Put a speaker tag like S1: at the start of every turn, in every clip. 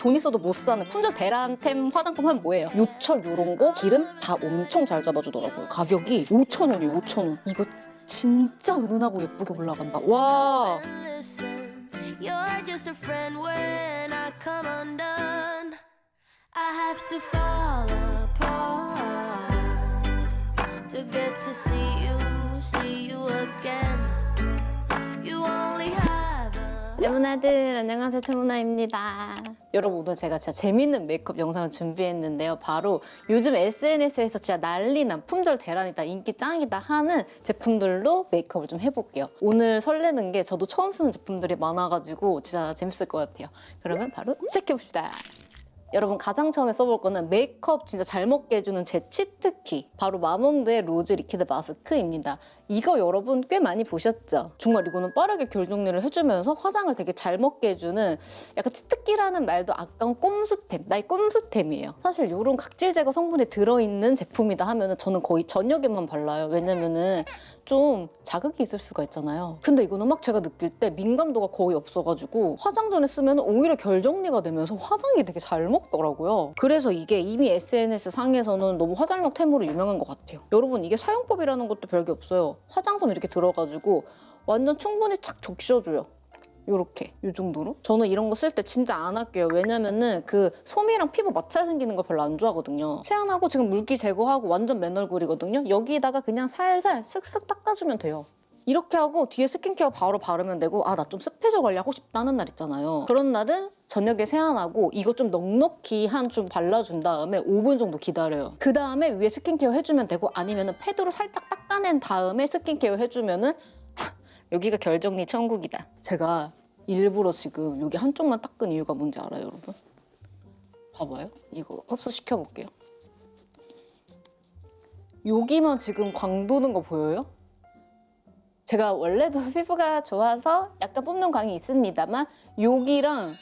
S1: 돈 있어도 못 사는 품절 대란템 화장품 하면 뭐예요? 요철 요런 거 기름 다 엄청 잘 잡아주더라고요. 가격이 5,000원이에요. 5,000원. 이거 진짜 은은하고 예쁘게 올라간다. 와.
S2: You're just a friend when I come undone. I have to fall apart to get to see you again. You only have a
S1: 레모나들 안녕하세요, 최모나입니다. 여러분 오늘 제가 진짜 재밌는 메이크업 영상을 준비했는데요. 바로 요즘 SNS에서 진짜 난리난 품절 대란이다, 인기 짱이다 하는 제품들로 메이크업을 좀 해볼게요. 오늘 설레는 게 저도 처음 쓰는 제품들이 많아가지고 진짜 재밌을 것 같아요. 그러면 바로 시작해봅시다. 여러분 가장 처음에 써볼 거는 메이크업 진짜 잘 먹게 해주는 제 치트키, 바로 마몽드의 로즈 리퀴드 마스크입니다. 이거 여러분 꽤 많이 보셨죠? 정말 이거는 빠르게 결 정리를 해주면서 화장을 되게 잘 먹게 해주는 약간 치트키라는 말도 아까운 꼼수템, 나의 꼼수템이에요. 사실 이런 각질 제거 성분이 들어있는 제품이다 하면은 저는 거의 저녁에만 발라요. 왜냐면은 좀 자극이 있을 수가 있잖아요. 근데 이거는 막 제가 느낄 때 민감도가 거의 없어가지고 화장 전에 쓰면 오히려 결 정리가 되면서 화장이 되게 잘 먹더라고요. 그래서 이게 이미 SNS 상에서는 너무 화장력템으로 유명한 것 같아요. 여러분 이게 사용법이라는 것도 별게 없어요. 화장솜 이렇게 들어가지고 완전 충분히 착 적셔줘요. 요렇게 이 정도로. 저는 이런 거 쓸 때 진짜 안 아껴요. 왜냐면은 그 솜이랑 피부 마찰 생기는 거 별로 안 좋아하거든요. 세안하고 지금 물기 제거하고 완전 맨 얼굴이거든요. 여기다가 그냥 살살 쓱쓱 닦아주면 돼요. 이렇게 하고 뒤에 스킨케어 바로 바르면 되고, 아 나 좀 습해져 관리하고 싶다는 날 있잖아요. 그런 날은 저녁에 세안하고 이거 좀 넉넉히 한 좀 발라준 다음에 5분 정도 기다려요. 그 다음에 위에 스킨케어 해주면 되고, 아니면은 패드로 살짝 닦아낸 다음에 스킨케어 해주면은 여기가 결정리 천국이다. 제가 일부러 지금 여기 한쪽만 닦은 이유가 뭔지 알아요, 여러분? 봐봐요. 이거 흡수시켜 볼게요. 여기만 지금 광 도는 거 보여요? 제가 원래도 피부가 좋아서 약간 뿜는 광이 있습니다만 여기랑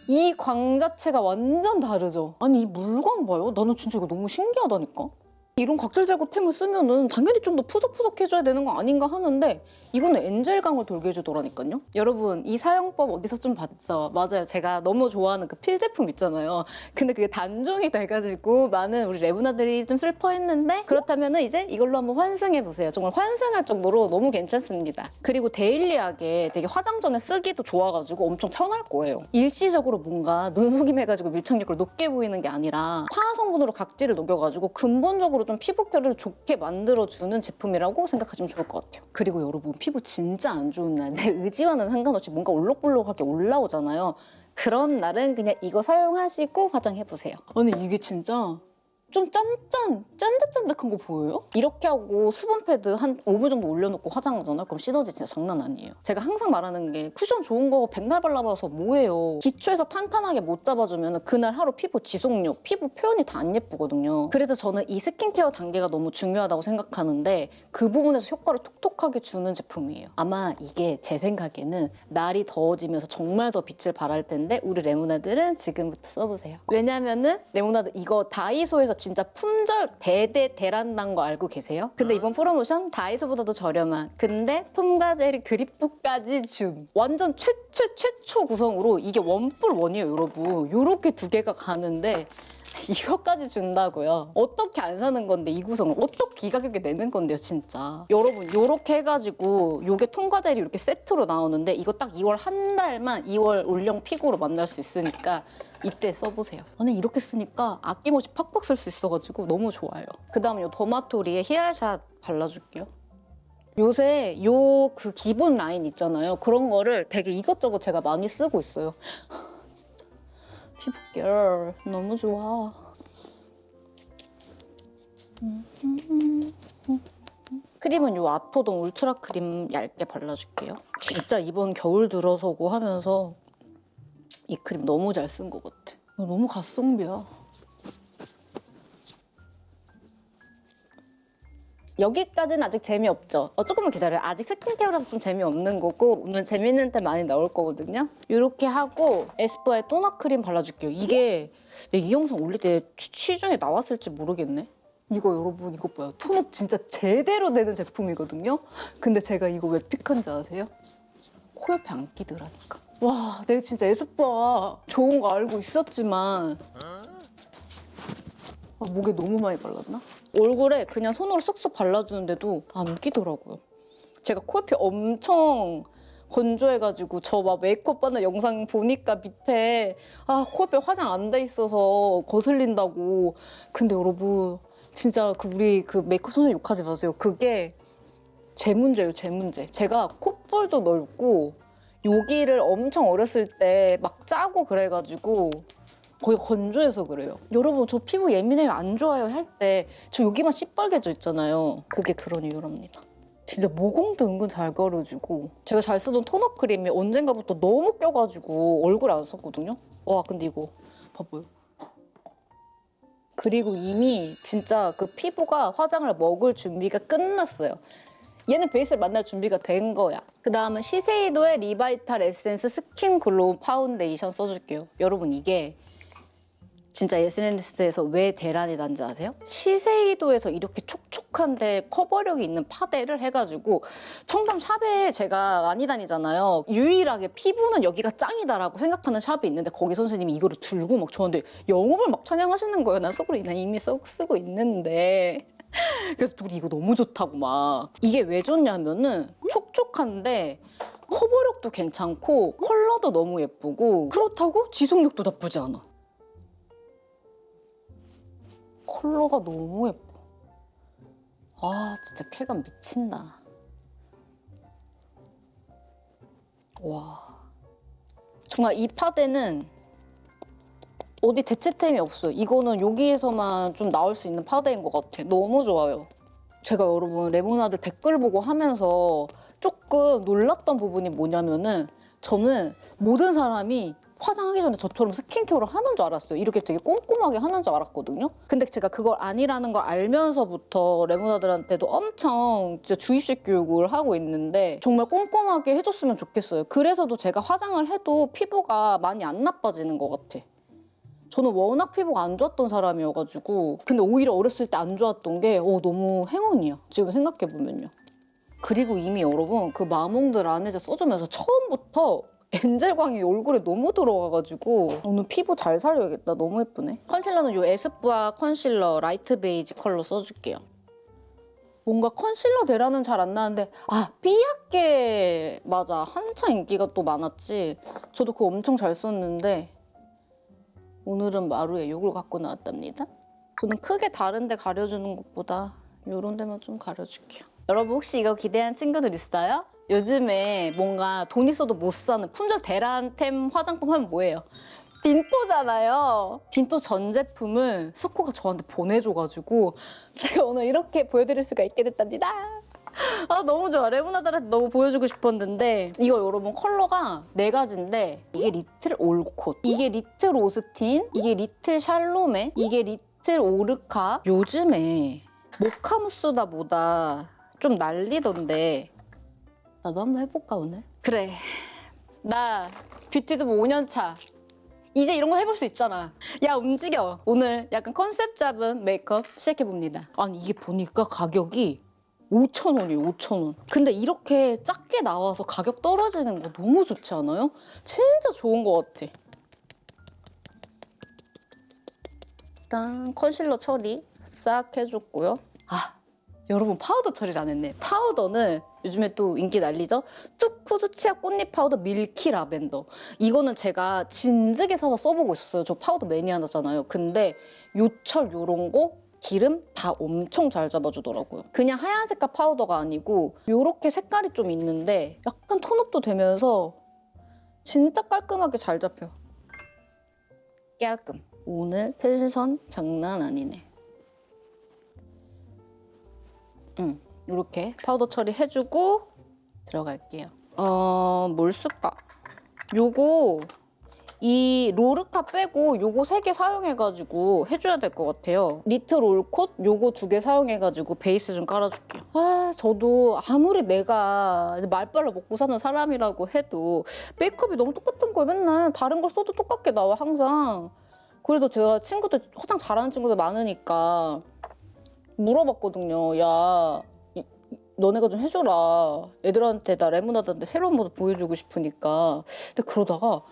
S1: 이 광 자체가 완전 다르죠? 아니 이 물광 봐요? 나는 진짜 이거 너무 신기하다니까? 이런 각질 제거템을 쓰면은 당연히 좀 더 푸석푸석해줘야 되는 거 아닌가 하는데 이거는 엔젤광을 돌게 해주더라니까요. 여러분 이 사용법 어디서 좀 봤죠? 맞아요. 제가 너무 좋아하는 그 필 제품 있잖아요. 근데 그게 단종이 돼가지고 많은 우리 레브나들이 좀 슬퍼했는데, 그렇다면은 이제 이걸로 한번 환승해보세요. 정말 환승할 정도로 너무 괜찮습니다. 그리고 데일리하게 되게 화장 전에 쓰기도 좋아가지고 엄청 편할 거예요. 일시적으로 뭔가 눈속임해가지고 밀착력을 높게 보이는 게 아니라 화학 성분으로 각질을 녹여가지고 근본적으로 좀 피부결을 좋게 만들어주는 제품이라고 생각하시면 좋을 것 같아요. 그리고 여러분 피부 진짜 안 좋은 날, 내 의지와는 상관없이 뭔가 올록볼록하게 올라오잖아요. 그런 날은 그냥 이거 사용하시고 화장해보세요. 아니 이게 진짜 좀 짠득짠득한 거 보여요? 이렇게 하고 수분 패드 한 5분 정도 올려놓고 화장하잖아요? 그럼 시너지 진짜 장난 아니에요. 제가 항상 말하는 게 쿠션 좋은 거 백날 발라봐서 뭐예요. 기초에서 탄탄하게 못 잡아주면 그날 하루 피부 지속력, 피부 표현이 다 안 예쁘거든요. 그래서 저는 이 스킨케어 단계가 너무 중요하다고 생각하는데 그 부분에서 효과를 톡톡하게 주는 제품이에요. 아마 이게 제 생각에는 날이 더워지면서 정말 더 빛을 발할 텐데 우리 레모나들은 지금부터 써보세요. 왜냐면은 레모나드 이거 다이소에서 진짜 품절 대란난 거 알고 계세요? 근데 이번 프로모션 다이소보다도 저렴한, 근데 폼과 젤이 그립톡까지 줌, 완전 최초 구성으로 이게 원뿔 원이에요. 여러분 요렇게 두 개가 가는데 이것까지 준다고요? 어떻게 안 사는 건데 이 구성을 어떻게 이 가격에 내는 건데요 진짜. 여러분 요렇게 해가지고 요게 통과젤이 이렇게 세트로 나오는데 이거 딱 2월 한 달만 2월 올영 픽으로 만날 수 있으니까 이때 써보세요. 아니 이렇게 쓰니까 아낌없이 팍팍 쓸 수 있어가지고 너무 좋아요. 그 다음 요 도마토리에 히알샷 발라줄게요. 요새 요 그 기본 라인 있잖아요. 그런 거를 되게 이것저것 제가 많이 쓰고 있어요. 진짜 피부결 너무 좋아. 크림은 요 아토동 울트라 크림 얇게 발라줄게요. 진짜 이번 겨울 들어서고 하면서 이 크림 너무 잘 쓴 것 같아. 너무 가성비야. 여기까지는 아직 재미없죠? 조금만 기다려요. 아직 스킨케어라서 좀 재미없는 거고 오늘 재밌는 템 많이 나올 거거든요. 이렇게 하고 에스쁘아의 토너 크림 발라줄게요. 이게 이 영상 올릴 때 시중에 나왔을지 모르겠네. 이거 여러분 이거 봐요. 톤업 진짜 제대로 되는 제품이거든요. 근데 제가 이거 왜 픽한지 아세요? 코 옆에 안 끼더라니까. 와, 내가 진짜 에스쁘아 좋은 거 알고 있었지만 목에 너무 많이 발랐나? 얼굴에 그냥 손으로 쏙쏙 발라주는데도 안 끼더라고요. 제가 코옆이 엄청 건조해가지고 저 막 메이크업 하는 영상 보니까 밑에 코옆에 화장 안 돼 있어서 거슬린다고. 근데 여러분 진짜 우리 메이크업 선생님 욕하지 마세요. 그게 제 문제예요, 제 문제. 제가 콧볼도 넓고 여기를 엄청 어렸을 때 막 짜고 그래가지고 거의 건조해서 그래요. 여러분 저 피부 예민해요, 안 좋아요 할 때 저 여기만 시뻘개져 있잖아요. 그게 그런 이유랍니다. 진짜 모공도 은근 잘 가려주고 제가 잘 쓰던 톤업 크림이 언젠가부터 너무 껴가지고 얼굴에 안 썼거든요. 와 근데 이거 봐봐요. 그리고 이미 진짜 그 피부가 화장을 먹을 준비가 끝났어요. 얘는 베이스를 만날 준비가 된 거야. 그 다음은 시세이도의 리바이탈 에센스 스킨 글로우 파운데이션 써줄게요. 여러분 이게 진짜 SNS에서 왜 대란이 난지 아세요? 시세이도에서 이렇게 촉촉한데 커버력이 있는 파데를 해가지고 청담 샵에 제가 많이 다니잖아요. 유일하게 피부는 여기가 짱이다라고 생각하는 샵이 있는데 거기 선생님이 이거를 들고 막 저한테 영업을 막 찬양하시는 거예요. 난 이미 쓰고 있는데. 그래서 둘이 이거 너무 좋다고 막. 이게 왜 좋냐면은 촉촉한데 커버력도 괜찮고 컬러도 너무 예쁘고 그렇다고 지속력도 나쁘지 않아. 컬러가 너무 예뻐. 진짜 쾌감 미친다. 와. 정말 이 파데는 어디 대체템이 없어요. 이거는 여기에서만 좀 나올 수 있는 파데인 것 같아. 너무 좋아요. 제가 여러분 레모나드 댓글 보고 하면서 조금 놀랐던 부분이 뭐냐면은 저는 모든 사람이 화장하기 전에 저처럼 스킨케어를 하는 줄 알았어요. 이렇게 되게 꼼꼼하게 하는 줄 알았거든요. 근데 제가 그걸 아니라는 걸 알면서부터 레모나들한테도 엄청 진짜 주입식 교육을 하고 있는데 정말 꼼꼼하게 해줬으면 좋겠어요. 그래서도 제가 화장을 해도 피부가 많이 안 나빠지는 것 같아. 저는 워낙 피부가 안 좋았던 사람이어가지고 근데 오히려 어렸을 때 안 좋았던 게 너무 행운이야. 지금 생각해보면요. 그리고 이미 여러분 그 마몽드 라네즈 써주면서 처음부터 엔젤광이 얼굴에 너무 들어와가지고 오늘 피부 잘 살려야겠다. 너무 예쁘네. 컨실러는 이 에스쁘아 컨실러 라이트 베이지 컬러 써줄게요. 뭔가 컨실러 대라는 잘 안 나는데 삐약게 맞아. 한창 인기가 또 많았지. 저도 그거 엄청 잘 썼는데 오늘은 마루에 이걸 갖고 나왔답니다. 저는 크게 다른 데 가려주는 것보다 이런 데만 좀 가려줄게요. 여러분 혹시 이거 기대한 친구들 있어요? 요즘에 뭔가 돈 있어도 못 사는 품절 대란템 화장품 하면 뭐예요? 딘토잖아요. 딘토 전 제품을 스코가 저한테 보내줘가지고 제가 오늘 이렇게 보여드릴 수가 있게 됐답니다. 너무 좋아. 레모나들한테 너무 보여주고 싶었는데 이거 여러분 컬러가 4가지인데 이게 리틀 올콧, 이게 리틀 오스틴, 이게 리틀 샬롬에, 이게 리틀 오르카. 요즘에 모카무스다 뭐다 좀 난리던데 나도 한번 해볼까 오늘? 그래, 나 뷰티도 5년 차. 이제 이런 거 해볼 수 있잖아. 야 움직여. 오늘 약간 컨셉 잡은 메이크업 시작해봅니다. 아니 이게 보니까 가격이 5,000원이에요. 5,000원. 근데 이렇게 작게 나와서 가격 떨어지는 거 너무 좋지 않아요? 진짜 좋은 것 같아. 일단 컨실러 처리 싹 해줬고요. 여러분 파우더 처리를 안 했네. 파우더는 요즘에 또 인기 난리죠? 투쿠즈 치약 꽃잎 파우더 밀키 라벤더. 이거는 제가 진즉에 사서 써보고 있었어요. 저 파우더 매니아잖아요. 근데 요철 요런 거 기름 다 엄청 잘 잡아주더라고요. 그냥 하얀 색깔 파우더가 아니고 요렇게 색깔이 좀 있는데 약간 톤업도 되면서 진짜 깔끔하게 잘 잡혀. 깔끔. 오늘 텐션 장난 아니네. 이렇게 파우더 처리해주고 들어갈게요. 뭘 쓸까? 요거 이 로르카 빼고 요거 3개 사용해가지고 해줘야 될 것 같아요. 리틀 올콧 요거 2개 사용해가지고 베이스 좀 깔아줄게요. 저도 아무리 내가 말빨로 먹고 사는 사람이라고 해도 메이크업이 너무 똑같은 거예요. 맨날 다른 걸 써도 똑같게 나와 항상. 그래도 제가 친구들 화장 잘하는 친구들 많으니까 물어봤거든요. 야 너네가 좀 해줘라. 애들한테 나 레모나드한테 새로운 모습 보여주고 싶으니까. 근데 그러다가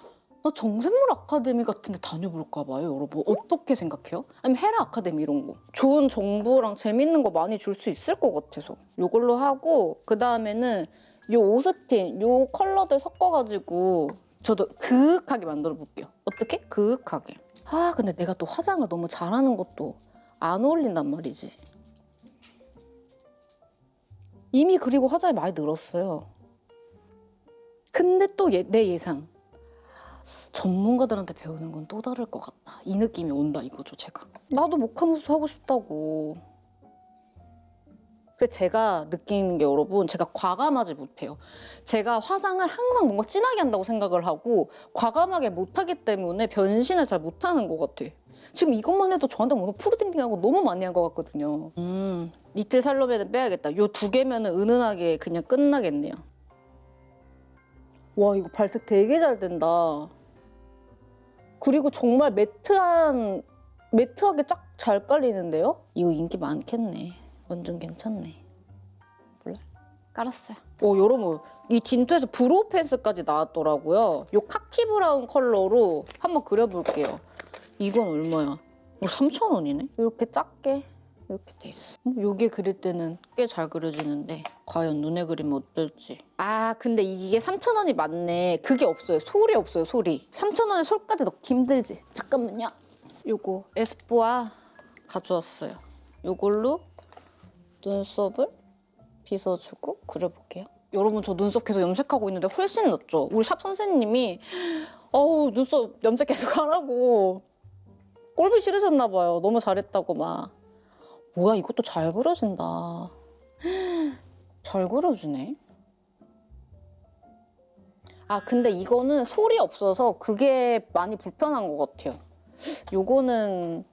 S1: 나 정샘물 아카데미 같은 데 다녀볼까 봐요, 여러분. 어떻게 생각해요? 아니면 헤라 아카데미 이런 거. 좋은 정보랑 재밌는 거 많이 줄 수 있을 것 같아서. 요걸로 하고 그다음에는 요 오스틴, 요 컬러들 섞어가지고 저도 그윽하게 만들어 볼게요. 어떻게? 그윽하게. 아, 근데 내가 또 화장을 너무 잘하는 것도 안 어울린단 말이지. 이미 그리고 화장이 많이 늘었어요. 근데 또 내 예상. 전문가들한테 배우는 건 또 다를 것 같다. 이 느낌이 온다 이거죠, 제가. 나도 모카무스 하고 싶다고. 근데 제가 느끼는 게 여러분, 제가 과감하지 못해요. 제가 화장을 항상 뭔가 진하게 한다고 생각을 하고 과감하게 못하기 때문에 변신을 잘 못하는 것 같아. 지금 이것만 해도 저한테 오늘 푸르딩딩하고 너무 많이 한 것 같거든요. 리틀 살로메는 빼야겠다. 요 두 개면은 은은하게 그냥 끝나겠네요. 와, 이거 발색 되게 잘 된다. 그리고 정말 매트하게 쫙 잘 깔리는데요? 이거 인기 많겠네. 완전 괜찮네. 몰라? 깔았어요. 여러분, 이 딘토에서 브로우 펜슬까지 나왔더라고요. 이 카키 브라운 컬러로 한번 그려볼게요. 이건 얼마야? 3,000원이네? 이렇게 작게 이렇게 돼 있어. 여기 그릴 때는 꽤 잘 그려지는데 과연 눈에 그리면 어떨지. 아, 근데 이게 3,000원이 맞네. 그게 없어요. 솔이 없어요, 솔이. 3,000원에 솔까지 넣기 힘들지. 잠깐만요. 요거 에스쁘아 가져왔어요. 요걸로 눈썹을 빗어주고 그려볼게요. 여러분, 저 눈썹 계속 염색하고 있는데 훨씬 낫죠? 우리 샵 선생님이 눈썹 염색 계속 하라고 꼴보기 싫으셨나 봐요. 너무 잘했다고 막. 뭐야, 이것도 잘 그려진다. 잘 그려지네. 아, 근데 이거는 솔이 없어서 그게 많이 불편한 것 같아요. 요거는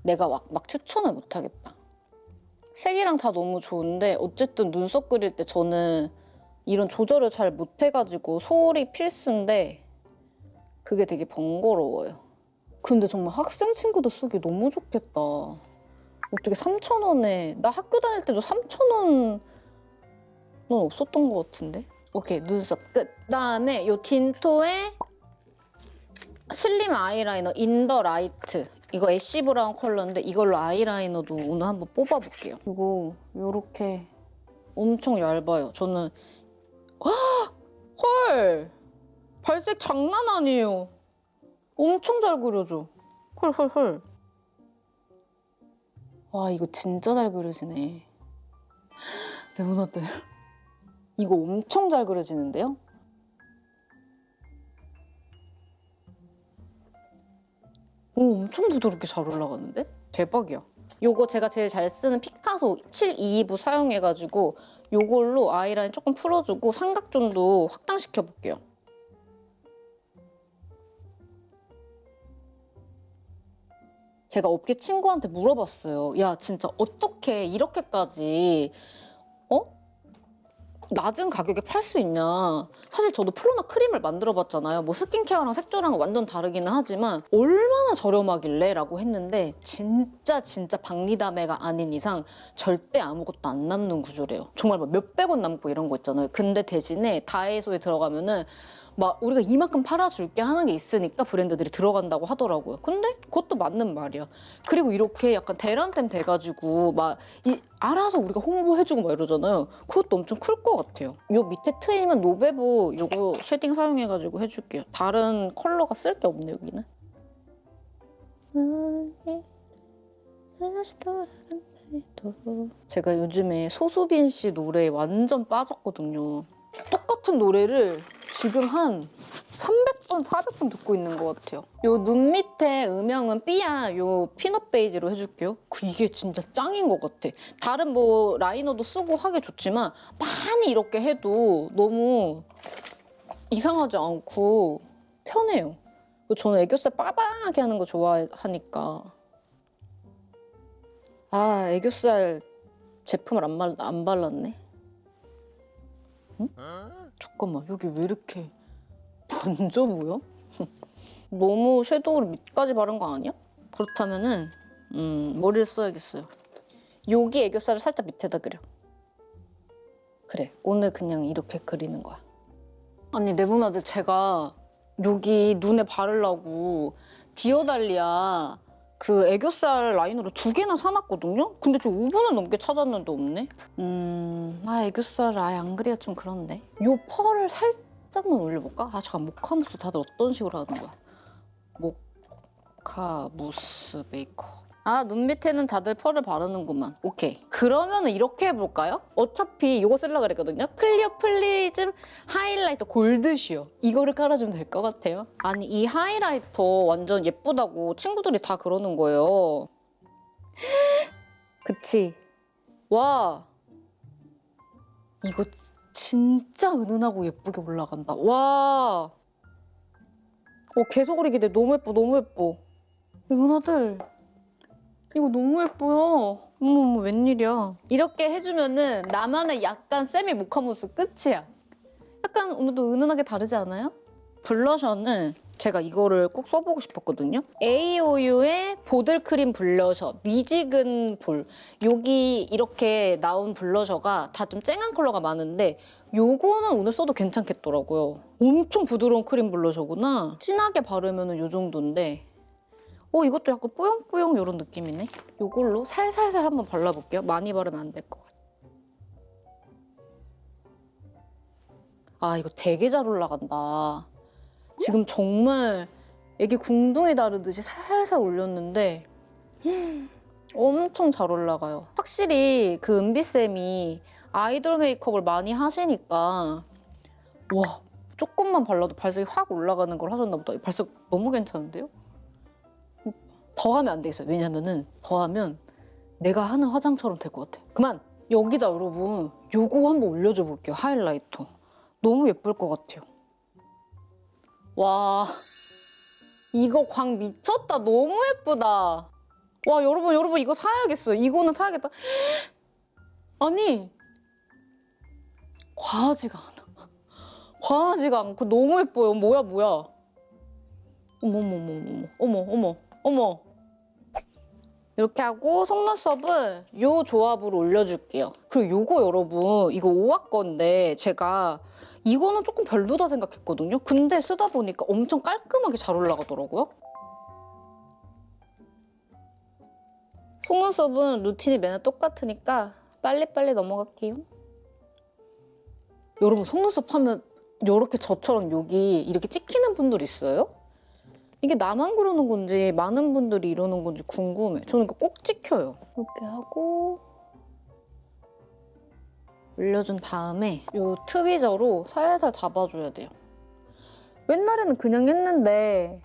S1: 내가 막 추천을 못하겠다. 색이랑 다 너무 좋은데 어쨌든 눈썹 그릴 때 저는 이런 조절을 잘 못해가지고 솔이 필수인데 그게 되게 번거로워요. 근데 정말 학생 친구들 쓰기 너무 좋겠다. 어떻게 3,000원에 나 학교 다닐 때도 3,000원은 없었던 것 같은데? 오케이, 눈썹 끝. 그다음에 이 딘토의 슬림 아이라이너 인더 라이트. 이거 애쉬 브라운 컬러인데 이걸로 아이라이너도 오늘 한번 뽑아볼게요. 이거 이렇게 엄청 얇아요. 저는 헐! 발색 장난 아니에요. 엄청 잘 그려줘. 헐. 와, 이거 진짜 잘 그려지네. 레모나드. 이거 엄청 잘 그려지는데요? 엄청 부드럽게 잘 올라가는데? 대박이야. 요거 제가 제일 잘 쓰는 피카소 722부 사용해가지고 요걸로 아이라인 조금 풀어주고 삼각존도 확장시켜볼게요. 제가 업계 친구한테 물어봤어요. 야, 진짜 어떻게 이렇게까지 낮은 가격에 팔 수 있냐. 사실 저도 프로나 크림을 만들어봤잖아요. 뭐 스킨케어랑 색조랑 완전 다르기는 하지만 얼마나 저렴하길래 라고 했는데 진짜 박리담회가 아닌 이상 절대 아무것도 안 남는 구조래요. 정말 막 몇백 원 남고 이런 거 있잖아요. 근데 대신에 다이소에 들어가면은 막 우리가 이만큼 팔아줄게 하는 게 있으니까 브랜드들이 들어간다고 하더라고요. 근데 그것도 맞는 말이야. 그리고 이렇게 약간 대란템 돼가지고 막 알아서 우리가 홍보해주고 막 이러잖아요. 그것도 엄청 클 것 같아요. 요 밑에 트임은 노베브 요거 쉐딩 사용해가지고 해줄게요. 다른 컬러가 쓸 게 없네, 여기는. 제가 요즘에 소수빈 씨 노래에 완전 빠졌거든요. 똑같은 노래를 지금 한 300번, 400번 듣고 있는 것 같아요. 요 눈 밑에 음영은 삐아 요 피넛 베이지로 해줄게요. 이게 진짜 짱인 것 같아. 다른 뭐 라이너도 쓰고 하기 좋지만 많이 이렇게 해도 너무 이상하지 않고 편해요. 저는 애교살 빠방하게 하는 거 좋아하니까. 아, 애교살 제품을 안 발랐네. 응? 잠깐만, 여기 왜 이렇게 번져 보여? 너무 섀도우를 밑까지 바른 거 아니야? 그렇다면은 머리를 써야겠어요. 여기 애교살을 살짝 밑에다 그려. 그래, 오늘 그냥 이렇게 그리는 거야. 아니, 네모나들 제가 여기 눈에 바르려고 디오달리아 그 애교살 라이너를 2개나 사놨거든요? 근데 지금 5분을 넘게 찾았는데 없네? 애교살 아예 안 그리기가 좀 그런데. 요 펄을 살짝만 올려볼까? 잠깐, 모카무스 다들 어떤 식으로 하는 거야? 모카무스 메이커. 눈 밑에는 다들 펄을 바르는구만. 오케이. 그러면은 이렇게 해볼까요? 어차피 이거 쓰려고 그랬거든요. 클리어 플리즘 하이라이터 골드 슈어. 이거를 깔아주면 될 것 같아요. 아니, 이 하이라이터 완전 예쁘다고 친구들이 다 그러는 거예요. 그치? 와. 이거 진짜 은은하고 예쁘게 올라간다. 와. 계속 그리게 돼. 너무 예뻐, 너무 예뻐. 누나들. 이거 너무 예뻐요. 어머, 웬일이야. 이렇게 해주면은 나만의 약간 세미 모카무스 끝이야. 약간 오늘도 은은하게 다르지 않아요? 블러셔는 제가 이거를 꼭 써보고 싶었거든요. AOU의 보들크림 블러셔, 미지근 볼. 여기 이렇게 나온 블러셔가 다 좀 쨍한 컬러가 많은데 요거는 오늘 써도 괜찮겠더라고요. 엄청 부드러운 크림 블러셔구나. 진하게 바르면 요 정도인데 이것도 약간 뿌용뿌용 이런 느낌이네. 이걸로 살살살 한번 발라볼게요. 많이 바르면 안 될 것 같아. 이거 되게 잘 올라간다. 지금 정말 애기 궁둥이 다르듯이 살살 올렸는데 엄청 잘 올라가요. 확실히 그 은비쌤이 아이돌 메이크업을 많이 하시니까 와, 조금만 발라도 발색이 확 올라가는 걸 하셨나 보다. 발색 너무 괜찮은데요? 더 하면 안 되겠어요. 왜냐면은 더 하면 내가 하는 화장처럼 될 것 같아. 그만! 여기다 여러분 요거 한번 올려줘 볼게요. 하이라이터. 너무 예쁠 것 같아요. 와, 이거 광 미쳤다. 너무 예쁘다. 와, 여러분 이거 사야겠어요. 이거는 사야겠다. 아니, 과하지가 않아. 과하지가 않고 너무 예뻐요. 뭐야. 어머. 이렇게 하고 속눈썹은 이 조합으로 올려줄게요. 그리고 요거 여러분, 이거 5화 건데 제가 이거는 조금 별로다 생각했거든요. 근데 쓰다 보니까 엄청 깔끔하게 잘 올라가더라고요. 속눈썹은 루틴이 매년 똑같으니까 빨리빨리 넘어갈게요. 여러분, 속눈썹 하면 이렇게 저처럼 여기 이렇게 찍히는 분들 있어요? 이게 나만 그러는 건지 많은 분들이 이러는 건지 궁금해. 저는 이거 꼭 찍혀요. 이렇게 하고 올려준 다음에 이 트위저로 살살 잡아줘야 돼요. 옛날에는 그냥 했는데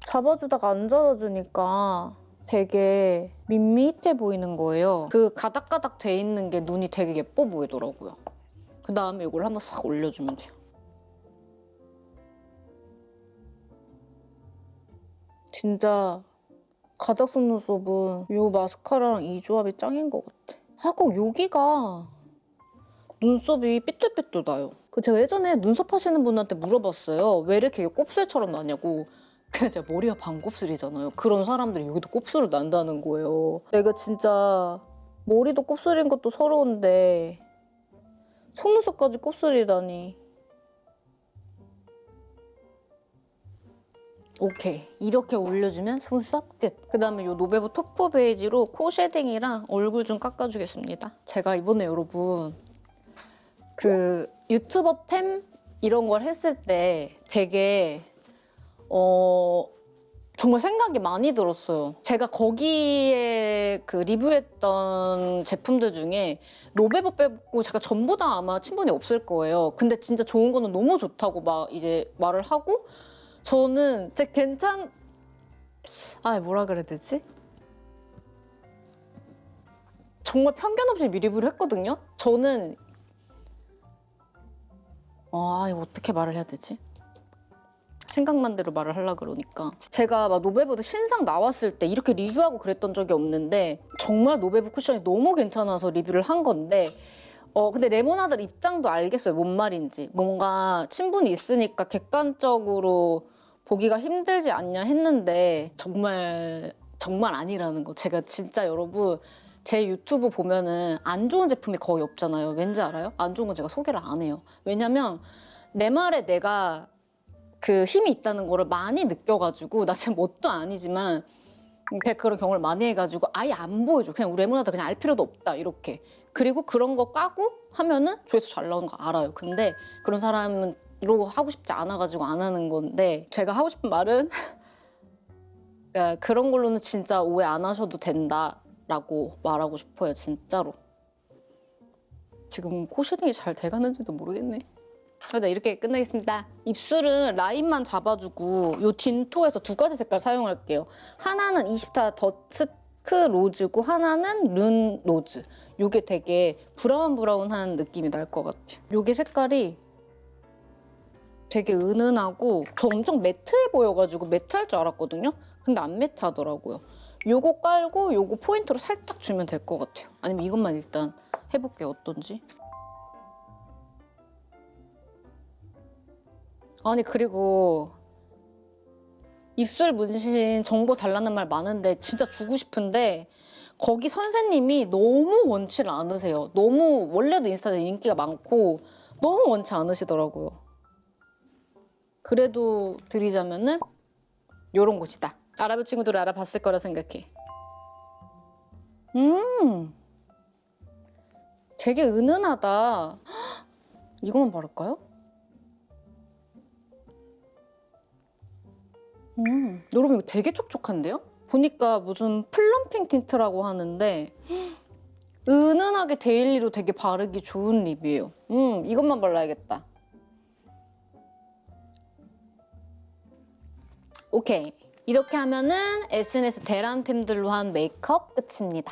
S1: 잡아주다가 안 잡아주니까 되게 밋밋해 보이는 거예요. 그 가닥가닥 돼 있는 게 눈이 되게 예뻐 보이더라고요. 그 다음에 이걸 한번 싹 올려주면 돼요. 진짜 가닥 속눈썹은 이 마스카라랑 이 조합이 짱인 것 같아. 하고 여기가 눈썹이 삐뚤삐뚤 나요. 제가 예전에 눈썹 하시는 분한테 물어봤어요. 왜 이렇게 곱슬처럼 나냐고. 근데 제가 머리가 반곱슬이잖아요. 그런 사람들이 여기도 곱슬을 난다는 거예요. 내가 진짜 머리도 곱슬인 것도 서러운데 속눈썹까지 곱슬이다니. 오케이, 이렇게 올려주면 속눈썹 끝. 그 다음에 이 노베브 토프 베이지로 코 쉐딩이랑 얼굴 좀 깎아주겠습니다. 제가 이번에 여러분 그 유튜버 템 이런 걸 했을 때 되게 정말 생각이 많이 들었어요. 제가 거기에 그 리뷰했던 제품들 중에 노베브 빼고 제가 전부 다 아마 친분이 없을 거예요. 근데 진짜 좋은 거는 너무 좋다고 막 이제 말을 하고 저는 진짜 뭐라 그래야 되지? 정말 편견 없이 리뷰를 했거든요? 저는 이거 어떻게 말을 해야 되지? 생각난 대로 말을 하려고 그러니까 제가 막 노베브도 신상 나왔을 때 이렇게 리뷰하고 그랬던 적이 없는데 정말 노베브 쿠션이 너무 괜찮아서 리뷰를 한 건데 근데 레모나들 입장도 알겠어요. 뭔 말인지. 뭔가 친분이 있으니까 객관적으로 보기가 힘들지 않냐 했는데 정말 아니라는 거. 제가 진짜 여러분 제 유튜브 보면은 안 좋은 제품이 거의 없잖아요. 왠지 알아요? 안 좋은 건 제가 소개를 안 해요. 왜냐면 내 말에 내가 그 힘이 있다는 거를 많이 느껴가지고, 나 지금 뭣도 아니지만 그런 경험을 많이 해가지고 아예 안 보여줘. 그냥 우리 레모나드 그냥 알 필요도 없다 이렇게. 그리고 그런 거 까고 하면은 조회수 잘 나오는 거 알아요. 근데 그런 사람은 이러고 하고 싶지 않아가지고 안 하는 건데, 제가 하고 싶은 말은 그런 걸로는 진짜 오해 안 하셔도 된다라고 말하고 싶어요. 진짜로. 지금 코 쉐딩이 잘 돼가는지도 모르겠네. 네, 이렇게 끝내겠습니다. 입술은 라인만 잡아주고 요 딘토에서 두 가지 색깔 사용할게요. 하나는 20타 더스크 로즈고 하나는 룬 로즈. 요게 되게 브라운한 느낌이 날 것 같아요. 요게 색깔이 되게 은은하고, 저 엄청 매트해 보여가지고 매트할 줄 알았거든요. 근데 안 매트하더라고요. 요거 깔고 요거 포인트로 살짝 주면 될 것 같아요. 아니면 이것만 일단 해볼게요. 어떤지. 아니 그리고 입술 문신 정보 달라는 말 많은데 진짜 주고 싶은데, 거기 선생님이 너무 원치를 않으세요. 너무, 원래도 인스타에 인기가 많고 너무 원치 않으시더라고요. 그래도 드리자면은 요런 곳이다. 알아볼 친구들은 알아봤을 거라 생각해. 되게 은은하다. 이거만 바를까요? 여러분 이거 되게 촉촉한데요? 보니까 무슨 플럼핑 틴트라고 하는데 은은하게 데일리로 되게 바르기 좋은 립이에요. 이것만 발라야겠다. 오케이. 이렇게 하면은 SNS 대란템들로 한 메이크업 끝입니다.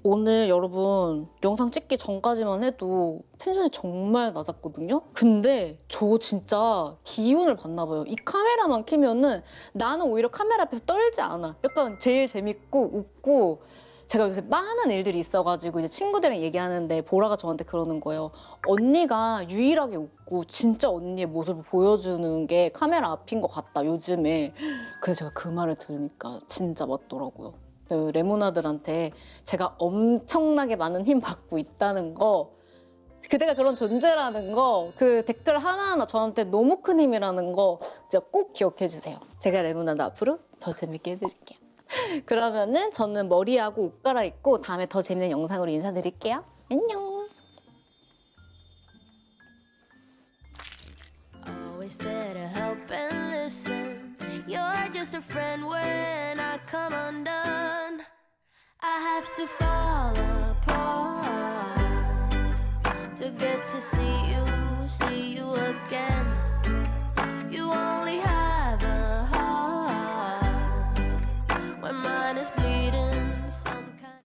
S1: 오늘 여러분 영상 찍기 전까지만 해도 텐션이 정말 낮았거든요? 근데 저 진짜 기운을 받나 봐요. 이 카메라만 켜면은 나는 오히려 카메라 앞에서 떨지 않아. 약간 제일 재밌고 웃고, 제가 요새 많은 일들이 있어가지고 이제 친구들이랑 얘기하는데 보라가 저한테 그러는 거예요. 언니가 유일하게 웃고 진짜 언니의 모습을 보여주는 게 카메라 앞인 것 같다, 요즘에. 그래서 제가 그 말을 들으니까 진짜 맞더라고요. 그 레모나들한테 제가 엄청나게 많은 힘 받고 있다는 거, 그대가 그런 존재라는 거, 그 댓글 하나하나 저한테 너무 큰 힘이라는 거 진짜 꼭 기억해 주세요. 제가 레모나드 앞으로 더 재밌게 해드릴게요. 그러면은 저는 머리하고 옷 갈아입고 다음에 더 재밌는 영상으로 인사드릴게요. 안녕.
S2: Always there to help and listen. You're just a friend when I come undone. I have to fall apart to get to see you again. You only have